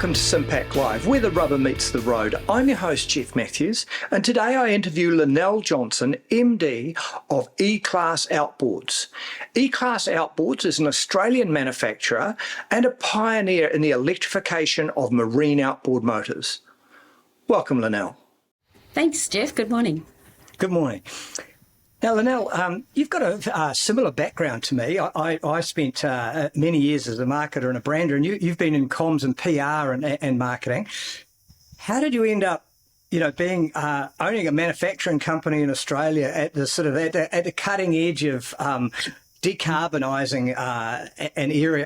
Welcome to Simpac Live, where the rubber meets the road. I'm your host, Jeff Matthews, and today I interview Linnell Johnson, MD of E-Class Outboards. E-Class Outboards is an Australian manufacturer and a pioneer in the electrification of marine outboard motors. Welcome, Linnell. Thanks, Jeff. Good morning. Good morning. Now, Linnell, you've got a similar background to me. I spent many years as a marketer and a brander, and you've been in comms and PR and marketing. How did you end up, being owning a manufacturing company in Australia at the at the cutting edge of decarbonising an area,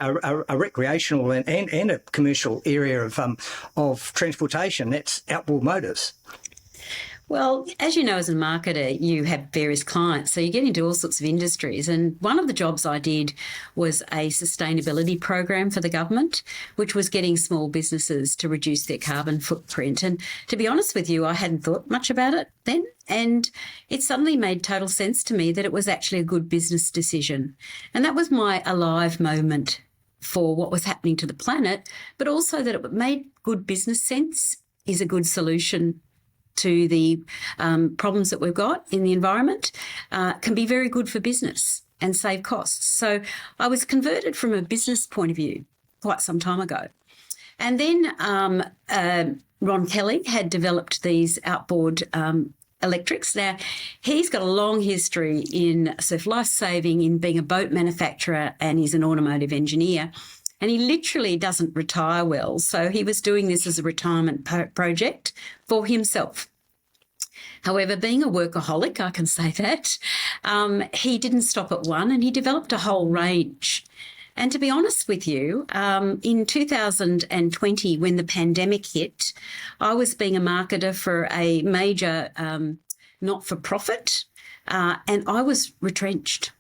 a recreational and a commercial area of transportation? That's outboard motors. Well, as you know, as a marketer, you have various clients, so you get into all sorts of industries. And one of the jobs I did was a sustainability program for the government, which was getting small businesses to reduce their carbon footprint. And to be honest with you, I hadn't thought much about it then. And it suddenly made total sense to me that it was actually a good business decision. And that was my alive moment for what was happening to the planet, but also that it made good business sense, is a good solution to the problems that we've got in the environment, can be very good for business and save costs. So I was converted from a business point of view quite some time ago. And then Ron Kelly had developed these outboard electrics. Now, he's got a long history in surf life-saving, in being a boat manufacturer, and he's an automotive engineer. And he literally doesn't retire well. So he was doing this as a retirement project for himself. However, being a workaholic, I can say that, he didn't stop at one and he developed a whole range. And to be honest with you, in 2020, when the pandemic hit, I was being a marketer for a major not-for-profit and I was retrenched.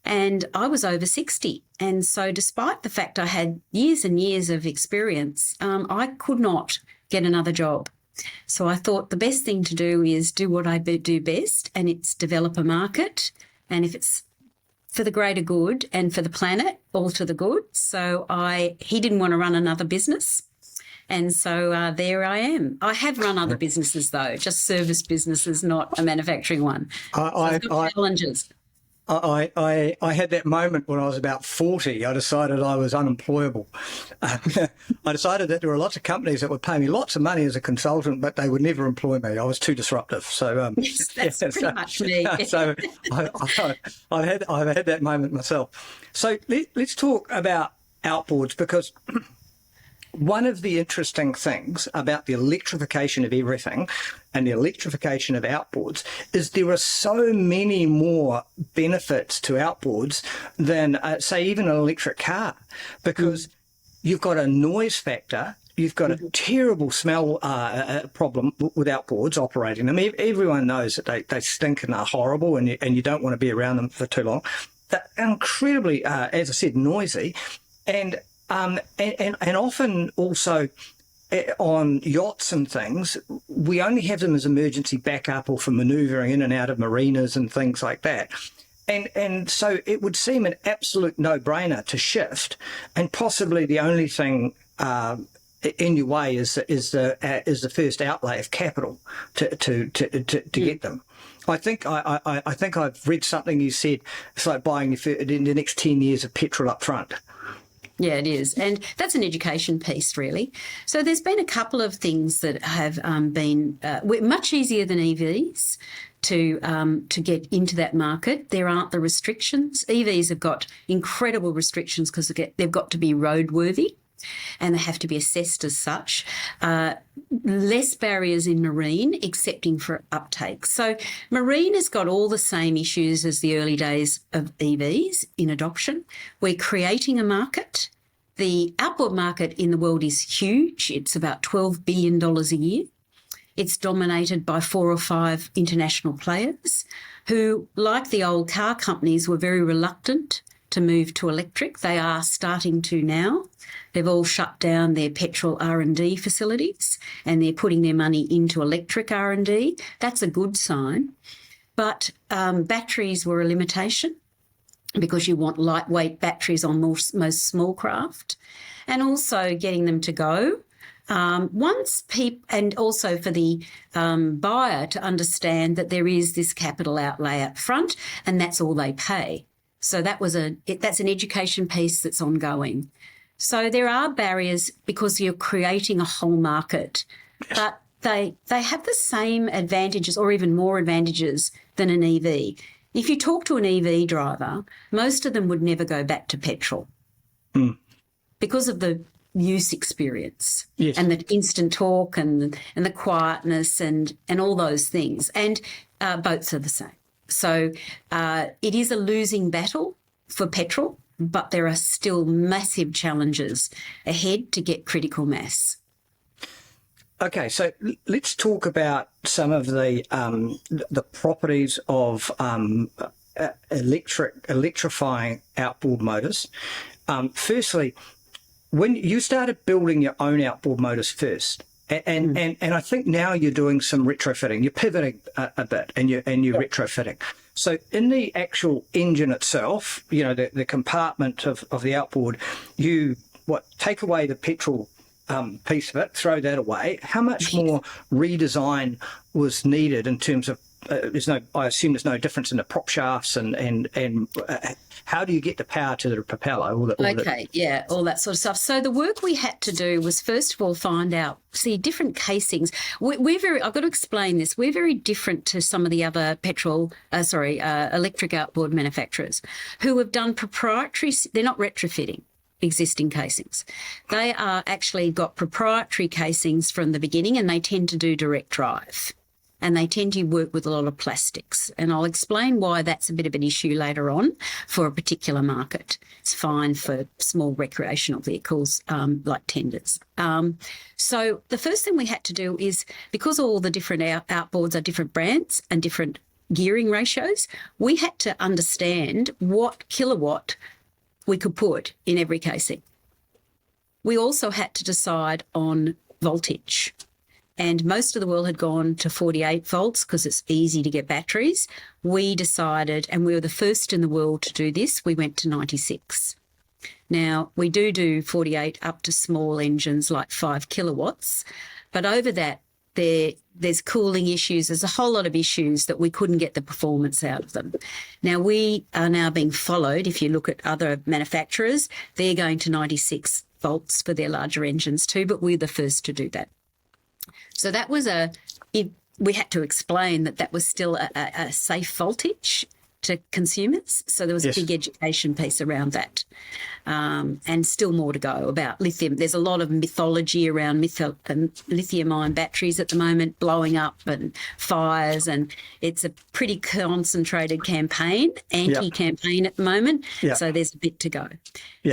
And I was over 60. And so despite the fact I had years and years of experience, I could not get another job. So I thought the best thing to do is do what I do best, and it's develop a market. And if it's for the greater good and for the planet, all to the good. So he didn't want to run another business. And so there I am. I have run other businesses, though, just service businesses, not a manufacturing one. I've got challenges. I had that moment when I was about 40. I decided I was unemployable. I decided that there were lots of companies that would pay me lots of money as a consultant, but they would never employ me. I was too disruptive. So yes, that's pretty much me. So I've had that moment myself. So let's talk about outboards, because one of the interesting things about the electrification of everything and the electrification of outboards is there are so many more benefits to outboards than, say, even an electric car, because you've got a noise factor. You've got a terrible smell problem with outboards operating them. Everyone knows that they stink and are horrible, and you don't want to be around them for too long. They're incredibly, as I said, noisy. And often also on yachts and things, we only have them as emergency backup or for manoeuvring in and out of marinas and things like that. And so it would seem an absolute no-brainer to shift, and possibly the only thing in your way is the first outlay of capital to get them. I think I've read something you said. It's like buying in the next 10 years of petrol up front. Yeah, it is. And that's an education piece, really. So there's been a couple of things that have been much easier than EVs to get into that market. There aren't the restrictions. EVs have got incredible restrictions because they've got to be roadworthy and they have to be assessed as such. Less barriers in marine, excepting for uptake. So marine has got all the same issues as the early days of EVs in adoption. We're creating a market. The outboard market in the world is huge. It's about $12 billion a year. It's dominated by 4 or 5 international players who, like the old car companies, were very reluctant to move to electric. They are starting to now. They've all shut down their petrol R&D facilities and they're putting their money into electric R&D. That's a good sign. But batteries were a limitation because you want lightweight batteries on most small craft, and also getting them to go once people, and also for the buyer to understand that there is this capital outlay up front, and that's all they pay. So that's an education piece that's ongoing. So there are barriers because you're creating a whole market, but they have the same advantages or even more advantages than an EV. If you talk to an EV driver, most of them would never go back to petrol because of the use experience and the instant talk and the quietness and all those things. And boats are the same. So it is a losing battle for petrol, but there are still massive challenges ahead to get critical mass. Okay, so let's talk about some of the properties of electrifying outboard motors. Firstly, when you started building your own outboard motors first, and I think now you're doing some retrofitting. You're pivoting a bit, and you're retrofitting. So in the actual engine itself, you know, the compartment of the outboard, you take away the petrol piece of it, throw that away. How much more redesign was needed in terms of I assume there's no difference in the prop shafts and how do you get the power to the propeller? All that sort of stuff. So the work we had to do was first of all find out, different casings. I've got to explain this. We're very different to some of the other electric outboard manufacturers who have done proprietary. They're not retrofitting existing casings. They are actually got proprietary casings from the beginning, and they tend to do direct drive. And they tend to work with a lot of plastics. And I'll explain why that's a bit of an issue later on for a particular market. It's fine for small recreational vehicles like tenders. So the first thing we had to do is, because all the different outboards are different brands and different gearing ratios, we had to understand what kilowatt we could put in every casing. We also had to decide on voltage. And most of the world had gone to 48 volts because it's easy to get batteries. We decided, and we were the first in the world to do this, we went to 96. Now, we do 48 up to small engines like 5 kilowatts, but over that, there's cooling issues. There's a whole lot of issues that we couldn't get the performance out of them. Now, we are now being followed. If you look at other manufacturers, they're going to 96 volts for their larger engines too, but we're the first to do that. So that was we had to explain that was still a safe voltage to consumers. So there was a big education piece around that. And still more to go about lithium. There's a lot of mythology around lithium-ion batteries at the moment, blowing up and fires, and it's a pretty concentrated campaign, anti-campaign at the moment. So there's a bit to go.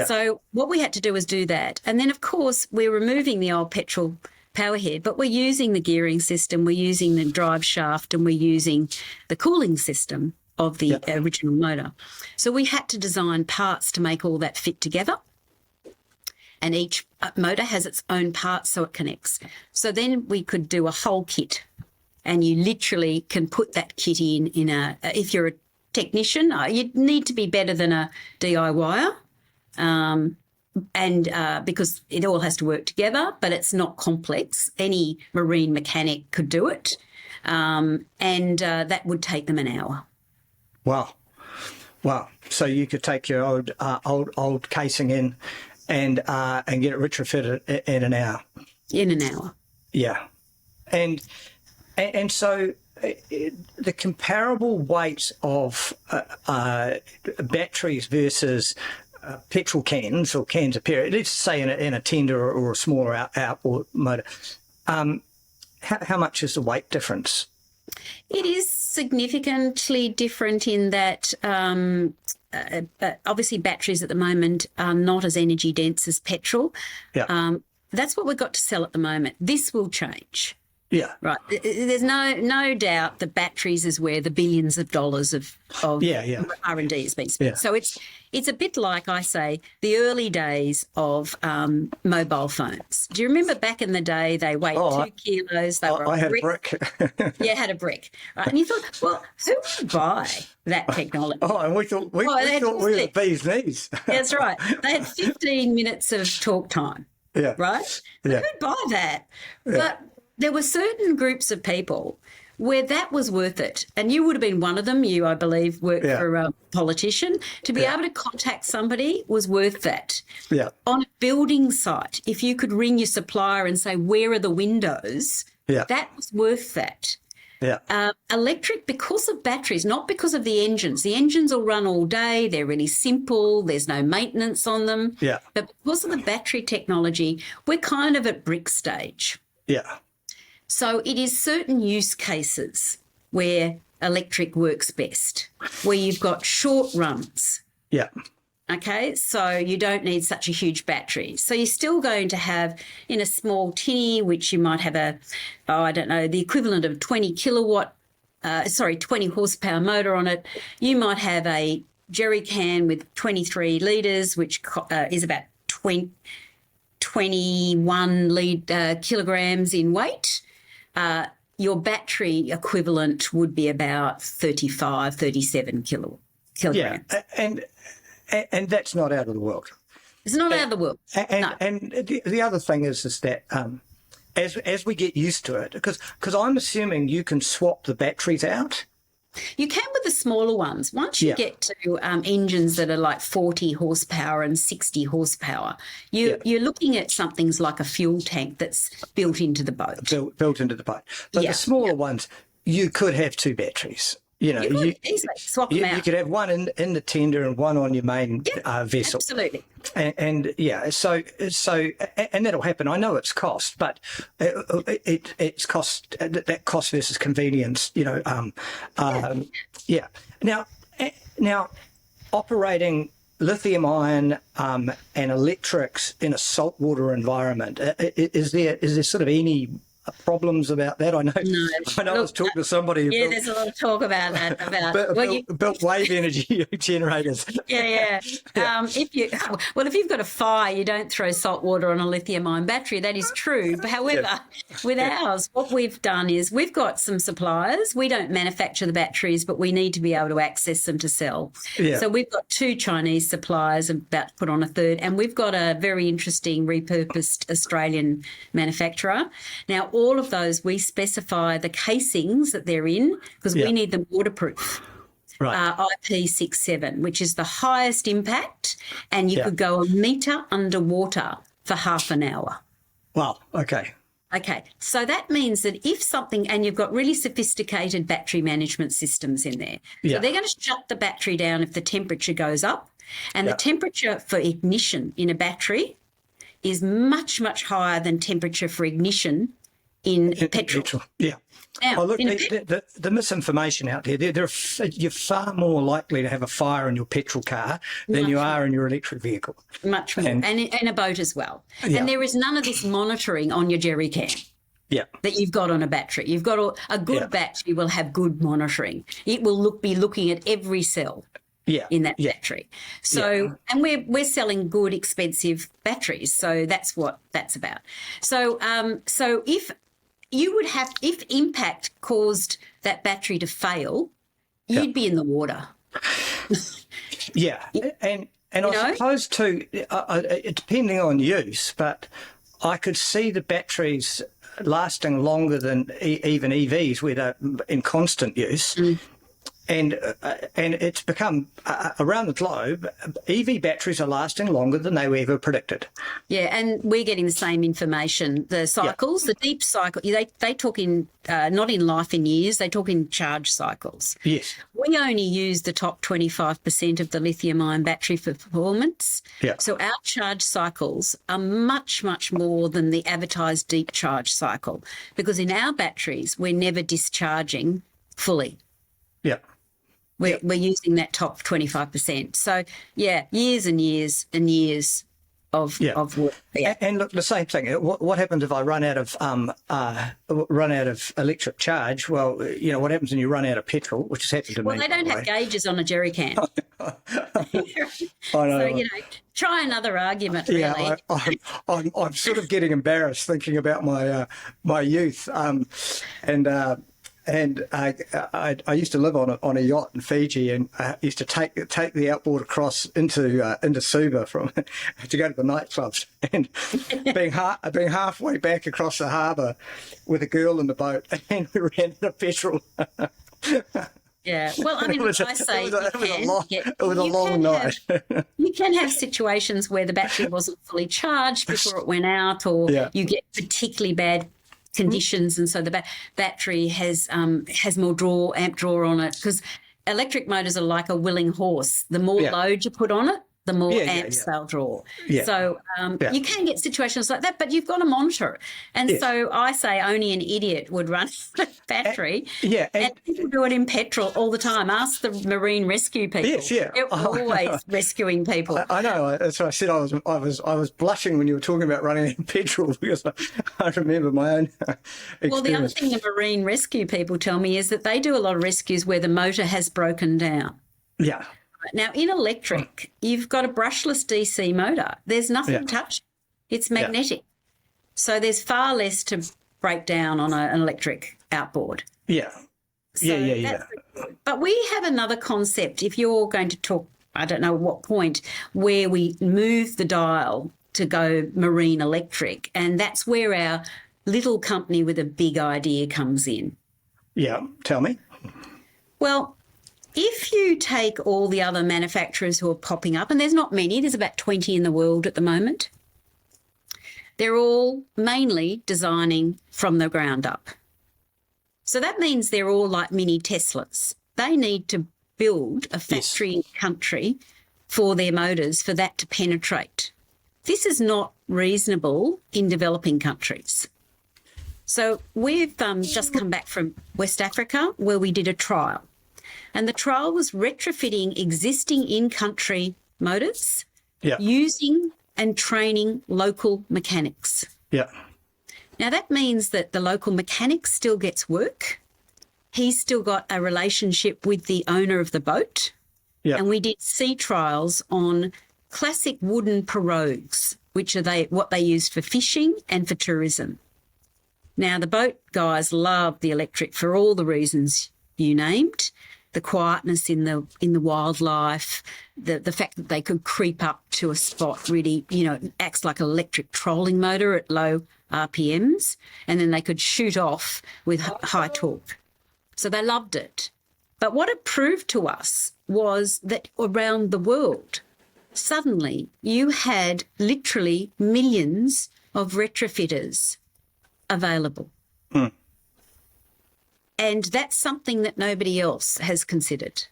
So what we had to do was do that. And then, of course, we're removing the old petrol powerhead, but we're using the gearing system, we're using the drive shaft, and we're using the cooling system of the original motor. So we had to design parts to make all that fit together. And each motor has its own parts so it connects. So then we could do a whole kit, and you literally can put that kit in if you're a technician, you'd need to be better than a DIYer. Because it all has to work together, but it's not complex. Any marine mechanic could do it, and that would take them an hour. Wow. So you could take your old casing in and get it retrofitted in an hour. In an hour. Yeah, and so the comparable weight of batteries versus petrol cans or cans of petrol, let's say in a tender or a smaller outboard motor, how much is the weight difference? It is significantly different in that obviously batteries at the moment are not as energy dense as petrol. That's what we've got to sell at the moment. This will change. Yeah. Right. There's no doubt that batteries is where the billions of dollars of R&D has been spent. So it's a bit like, I say, the early days of mobile phones. Do you remember back in the day they weighed 2 kilos? They were had a brick. Had a brick. Right? And you thought, well, who would buy that technology? And we thought we were the bee's knees. That's right. They had 15 minutes of talk time. Yeah. right? Yeah. Who'd buy that? But there were certain groups of people where that was worth it. And you would have been one of them. You, I believe, worked for a politician. To be able to contact somebody was worth that. Yeah. On a building site, if you could ring your supplier and say, where are the windows? Yeah. That was worth that. Yeah. Electric, because of batteries, not because of the engines. The engines will run all day. They're really simple. There's no maintenance on them. Yeah. But because of the battery technology, we're kind of at brick stage. Yeah. So it is certain use cases where electric works best, where you've got short runs. Yeah. Okay, so you don't need such a huge battery. So you're still going to have in a small tinny, which you might have the equivalent of 20 horsepower motor on it. You might have a jerry can with 23 litres, which is about 21 kilograms in weight. Your battery equivalent would be about 35, 37 kilograms. Yeah. And that's not out of the world. It's not out of the world. And the other thing is that as we get used to it, because I'm assuming you can swap the batteries out. You can with the smaller ones. Once you get to engines that are like 40 horsepower and 60 horsepower, you're looking at something like a fuel tank that's built into the boat. Built into the boat. But the smaller ones, you could have two batteries. You know, you could easily swap them out. You could have one in the tender and one on your main vessel. Absolutely. And so that'll happen. I know it's cost, but it's cost, that cost versus convenience. You know, Now, operating lithium ion and electrics in a saltwater environment, is there sort of any problems about that? I know. No. I was talking to somebody who there's a lot of talk about that. built wave energy generators. Yeah. If you've got a fire, you don't throw salt water on a lithium-ion battery. That is true. However, with ours, what we've done is we've got some suppliers. We don't manufacture the batteries, but we need to be able to access them to sell. Yeah. So we've got 2 Chinese suppliers, about to put on a third, and we've got a very interesting repurposed Australian manufacturer. Now, all of those, we specify the casings that they're in because we need them waterproof. Right. IP67, which is the highest impact, and you could go a metre underwater for half an hour. Wow. Okay. Okay, so that means that if something, and you've got really sophisticated battery management systems in there, so they're going to shut the battery down if the temperature goes up, and the temperature for ignition in a battery is much, much higher than temperature for ignition in petrol. Yeah. Now, look, the misinformation out there, you're far more likely to have a fire in your petrol car than you are in your electric vehicle. Much more. And in a boat as well. Yeah. And there is none of this monitoring on your jerry can. Yeah. That you've got on a battery. You've got a good battery will have good monitoring. It will be looking at every cell. In that battery. So, and we're selling good, expensive batteries. So that's what that's about. So, if impact caused that battery to fail, you'd be in the water. And I suppose too, depending on use, but I could see the batteries lasting longer than even EVs, where they're in constant use. And it's become, around the globe, EV batteries are lasting longer than they were ever predicted. Yeah, and we're getting the same information. The cycles, the deep cycle, they talk in, not in life in years, they talk in charge cycles. Yes. We only use the top 25% of the lithium-ion battery for performance. Yeah. So our charge cycles are much, much more than the advertised deep charge cycle, because in our batteries, we're never discharging fully. Yeah. We're using that top 25%. So, years and years and years of work. Yeah. And look, the same thing. What happens if I run out of electric charge? Well, what happens when you run out of petrol, which has happened to me. Well, they don't have gauges on a jerry can. I know. So, try another argument, really. Yeah, I'm sort of getting embarrassed thinking about my youth, and I used to live on a yacht in Fiji, and I used to take the outboard across into Suva from to go to the nightclubs, and being halfway back across the harbour with a girl in the boat, and we ran out of petrol. Yeah, well, I mean, I say it was a long night. You can have situations where the battery wasn't fully charged before it went out, or you get particularly bad conditions, and so the battery has more amp draw on it, because electric motors are like a willing horse. The more load you put on it, the more amps they'll draw. Yeah. So you can get situations like that, but you've got to monitor it. And so I say only an idiot would run a battery. And people do it in petrol all the time. Ask the marine rescue people. Yes, yeah. They're always rescuing people. I know. That's what I said. I was blushing when you were talking about running in petrol, because I remember my own experience. Well, the other thing the marine rescue people tell me is that they do a lot of rescues where the motor has broken down. Yeah. Now, in electric, you've got a brushless DC motor. There's nothing to touch. It's magnetic. So there's far less to break down on an electric outboard. Yeah. So but we have another concept. If you're going to talk, I don't know what point, where we move the dial to go marine electric, and that's where our little company with a big idea comes in. Yeah. Tell me. Well, if you take all the other manufacturers who are popping up, and there's not many, there's about 20 in the world at the moment, they're all mainly designing from the ground up. So that means they're all like mini Teslas. They need to build a factory in country for their motors for that to penetrate. This is not reasonable in developing countries. So we've just come back from West Africa, where we did a trial. And the trial was retrofitting existing in-country motors using and training local mechanics. Yeah. Now, that means that the local mechanic still gets work. He's still got a relationship with the owner of the boat. Yeah. And we did sea trials on classic wooden pirogues, which are what they used for fishing and for tourism. Now, the boat guys loved the electric for all the reasons you named. The quietness in the wildlife, the fact that they could creep up to a spot, really, acts like an electric trolling motor at low RPMs, and then they could shoot off with high torque. So they loved it. But what it proved to us was that around the world, suddenly you had literally millions of retrofitters available. And that's something that nobody else has considered.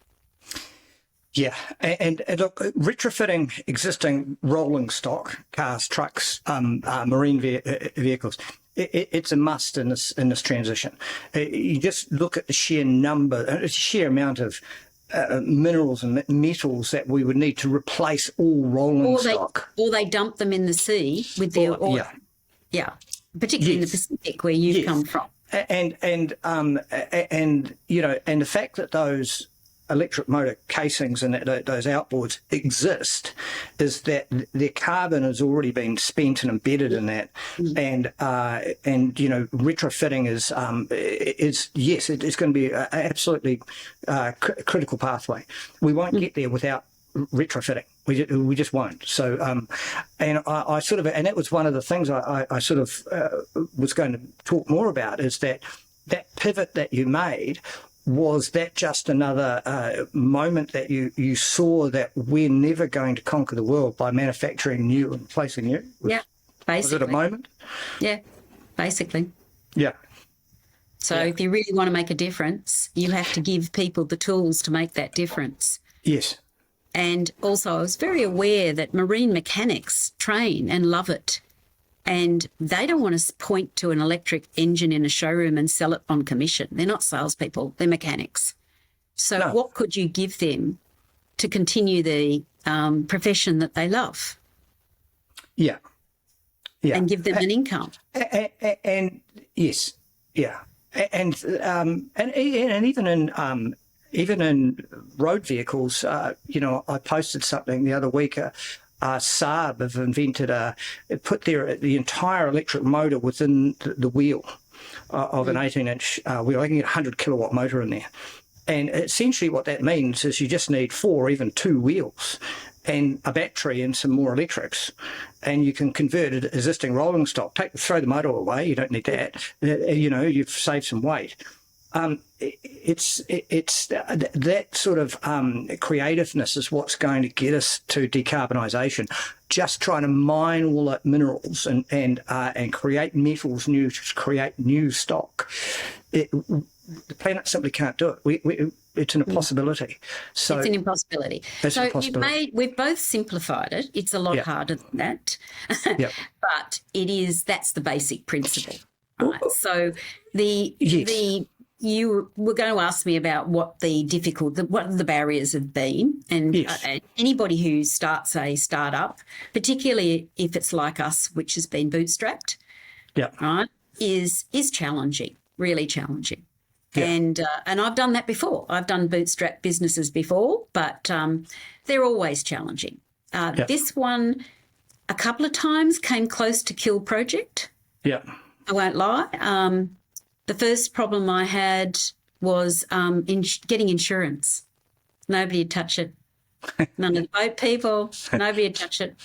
Yeah, and look, retrofitting existing rolling stock, cars, trucks, marine vehicles, it's a must in this transition. You just look at the sheer amount of minerals and metals that we would need to replace all rolling stock. Or they dump them in the sea with their oil. Yeah, particularly in the Pacific where you've come from. And the fact that those electric motor casings and those outboards exist is that their carbon has already been spent and embedded in that, and retrofitting it's going to be an absolutely critical pathway. We won't get there without retrofitting. We just won't. So, and I sort of, and that was one of the things I sort of was going to talk more about, is that pivot that you made. Was that just another moment that you saw that we're never going to conquer the world by manufacturing new and replacing new? Yeah, basically. Was it a moment? Yeah, basically. Yeah. So if you really want to make a difference, you have to give people the tools to make that difference. Yes. And also I was very aware that marine mechanics train and love it. And they don't want to point to an electric engine in a showroom and sell it on commission. They're not salespeople, they're mechanics. So what could you give them to continue the profession that they love? Yeah. Yeah. And give them an income. And yes, yeah. And even in road vehicles, I posted something the other week. Saab have put the entire electric motor within the wheel, of an 18-inch wheel. I can get a 100 kilowatt motor in there. And essentially what that means is you just need 4 or even 2 wheels and a battery and some more electrics, and you can convert an existing rolling stock. Throw the motor away. You don't need that. You've saved some weight. It's that sort of creativeness is what's going to get us to decarbonisation. Just trying to mine all that minerals and create metals new, create new stock. The planet simply can't do it. It's an impossibility. So it's an impossibility. We've both simplified it. It's a lot harder than that. Yep. But that's the basic principle. Right? So you were going to ask me about what the barriers have been, and anybody who starts a startup, particularly if it's like us, which has been bootstrapped, right, is challenging, really challenging. Yeah. And I've done that before. I've done bootstrap businesses before, but they're always challenging. This one, a couple of times, came close to kill project. Yeah, I won't lie. The first problem I had was getting insurance. Nobody would touch it. None of the boat people. Nobody would touch it.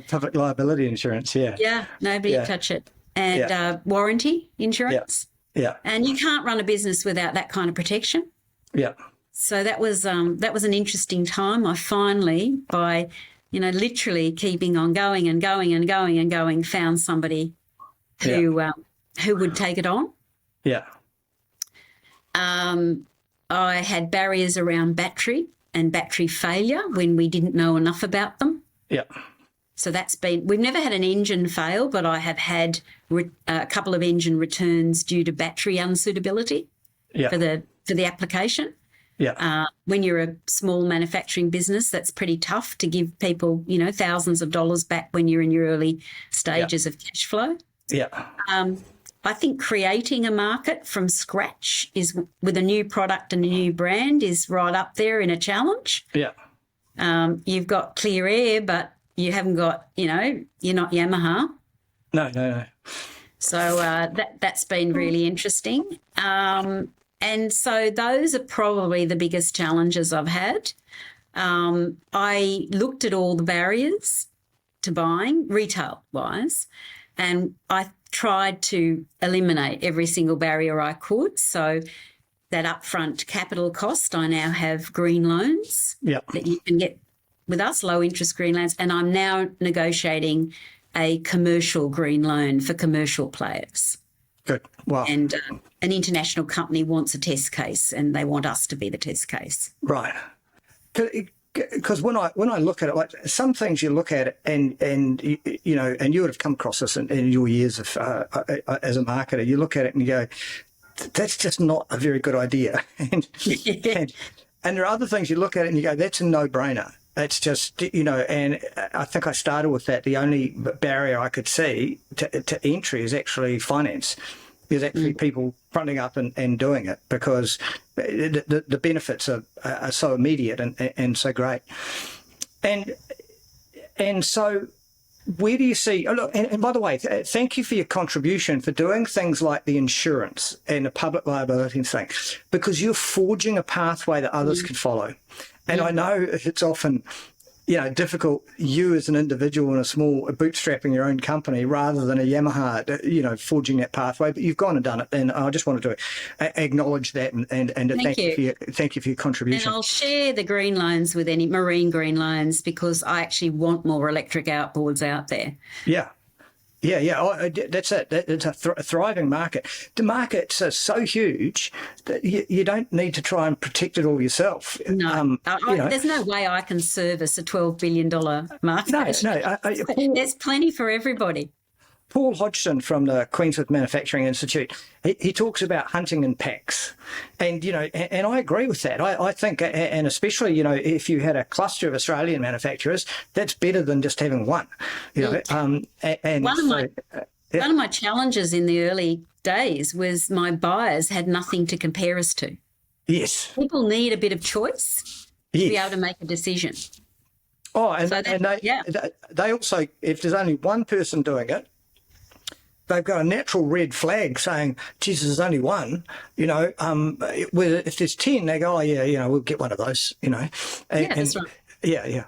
Public liability insurance. Yeah. Yeah, nobody would touch it. And warranty insurance. Yeah. And you can't run a business without that kind of protection. Yeah. So that was an interesting time. I finally, by literally keeping on going and going and going and going, found somebody who would take it on. Yeah. I had barriers around battery and battery failure when we didn't know enough about them. Yeah. So we've never had an engine fail, but I have had a couple of engine returns due to battery unsuitability for the application. Yeah. When you're a small manufacturing business, that's pretty tough to give people, thousands of dollars back when you're in your early stages of cash flow. Yeah. I think creating a market from scratch with a new product and a new brand is right up there in a challenge. Yeah. You've got Clear Air, but you haven't got, you're not Yamaha. No. So that's been really interesting. And so those are probably the biggest challenges I've had. I looked at all the barriers to buying retail-wise, and I tried to eliminate every single barrier I could. So that upfront capital cost, I now have green loans that you can get with us, low interest green loans, and I'm now negotiating a commercial green loan for commercial players. Good. Wow. And an international company wants a test case, and they want us to be the test case. Right. Because when I look at it, like some things you look at it and you would have come across this in your years of as a marketer, you look at it and you go, that's just not a very good idea. and there are other things you look at it and you go, that's a no-brainer. It's just, and I think I started with that. The only barrier I could see to entry is actually finance. There's actually people fronting up and doing it because the benefits are so immediate and so great. And so where do you see, and by the way, thank you for your contribution for doing things like the insurance and the public liability thing, because you're forging a pathway that others can follow. And I know it's often, difficult, you as an individual in a small, bootstrapping your own company rather than a Yamaha, forging that pathway, but you've gone and done it. And I just wanted to acknowledge that and thank you for your contribution. And I'll share the green loans with any marine green loans because I actually want more electric outboards out there. Yeah. Yeah. That's it. It's a thriving market. The markets are so huge that you don't need to try and protect it all yourself. No, there's no way I can service a $12 billion market. No. There's plenty for everybody. Paul Hodgson from the Queensland Manufacturing Institute, he talks about hunting in packs. And, and I agree with that. I think, and especially, if you had a cluster of Australian manufacturers, that's better than just having one. One of my challenges in the early days was my buyers had nothing to compare us to. Yes. People need a bit of choice to be able to make a decision. Oh, and they also, if there's only one person doing it, they've got a natural red flag saying, Jesus, there's only one, where if there's 10, they go, oh yeah, we'll get one of those, That's right. Yeah.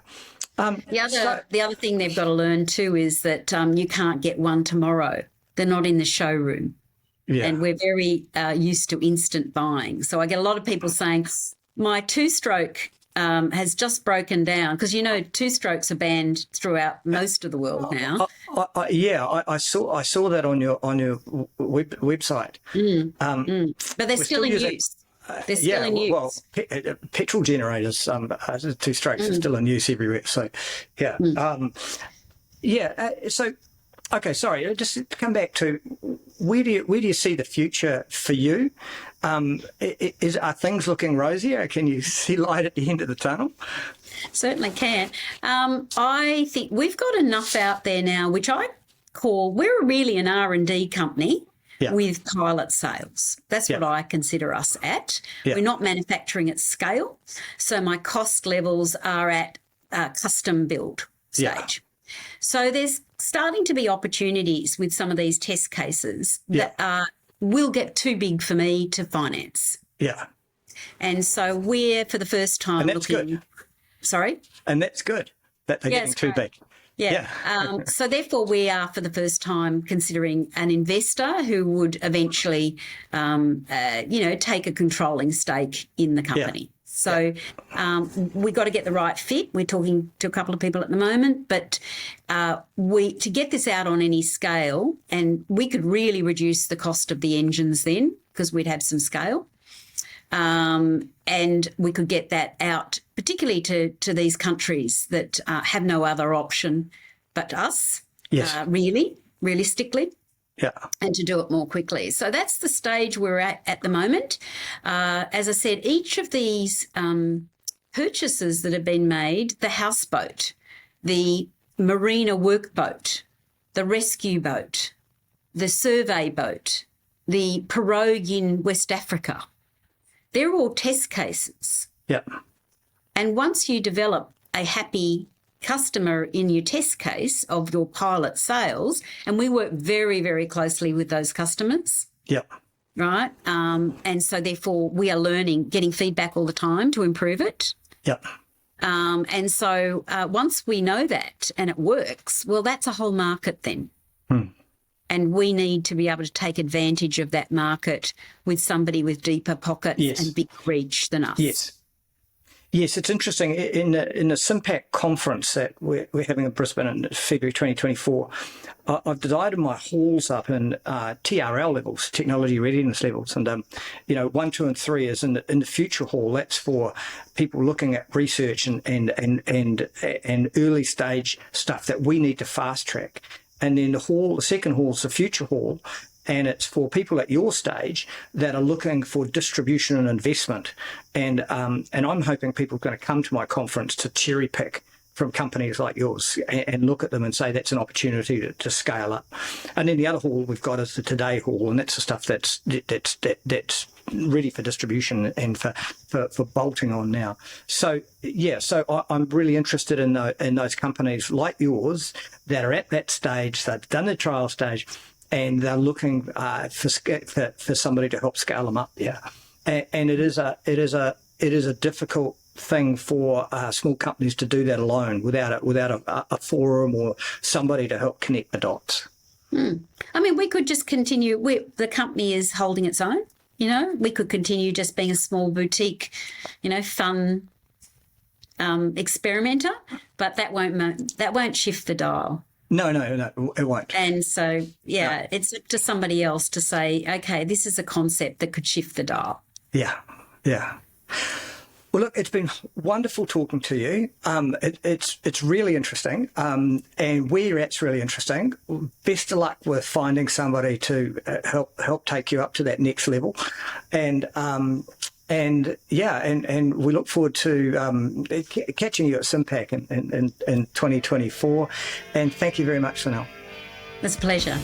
The other thing they've got to learn too is that you can't get one tomorrow. They're not in the showroom. Yeah. And we're very used to instant buying. So I get a lot of people saying, my two-stroke has just broken down, because two-strokes are banned throughout most of the world now. I saw that on your website. But they're still in use. They're still in use. Well, petrol generators, two-strokes are still in use everywhere. So, yeah. So, okay, sorry, just to come back to where do you see the future for you? Are things looking rosier? Can you see light at the end of the tunnel? Certainly can. I think we've got enough out there now, which I call, we're really an R&D company. Yeah. With pilot sales. That's what I consider us at. Yeah. We're not manufacturing at scale. So my cost levels are at custom build stage. Yeah. So there's starting to be opportunities with some of these test cases that will get too big for me to finance. Yeah. And so we're, for the first time, and that's looking... good. Sorry? And that's good that they're getting too big. Yeah. So therefore, we are for the first time considering an investor who would eventually, take a controlling stake in the company. Yeah. So we got to get the right fit. We're talking to a couple of people at the moment, but to get this out on any scale, and we could really reduce the cost of the engines then, because we'd have some scale. And we could get that out, particularly to these countries that have no other option but us, realistically, and to do it more quickly. So that's the stage we're at the moment. As I said, each of these purchases that have been made, the houseboat, the marina workboat, the rescue boat, the survey boat, the pirogue in West Africa, they're all test cases. Yeah. And once you develop a happy customer in your test case of your pilot sales, and we work very, very closely with those customers. Yeah. Right. And so therefore we are learning, getting feedback all the time to improve it. Yeah. And so once we know that and it works, well, that's a whole market then. And we need to be able to take advantage of that market with somebody with deeper pockets and big reach than us. Yes, it's interesting. In the SIMPAC conference that we're having in Brisbane in February 2024, I've divided my halls up in TRL levels, technology readiness levels, and 1, 2, and 3 is in the future hall. That's for people looking at research and early stage stuff that we need to fast track. And then the second hall is the future hall, and it's for people at your stage that are looking for distribution and investment. And I'm hoping people are going to come to my conference to cherry pick from companies like yours and look at them and say that's an opportunity to scale up. And then the other hall we've got is the Today hall, and that's the stuff that's ready for distribution and for bolting on now. So I'm really interested in those companies like yours that are at that stage, they've done the trial stage, and they're looking for somebody to help scale them up. Yeah, and it is a difficult thing for small companies to do that alone without a forum or somebody to help connect the dots. I mean, we could just continue. The company is holding its own. We could continue just being a small boutique, fun experimenter, but that won't shift the dial. No, it won't. And so, it's up to somebody else to say, okay, this is a concept that could shift the dial. Yeah. Well, look, it's been wonderful talking to you. It's really interesting, and where you're at's really interesting. Best of luck with finding somebody to help take you up to that next level, and we look forward to catching you at SIMPAC in 2024. And thank you very much, Lynelle. It's a pleasure.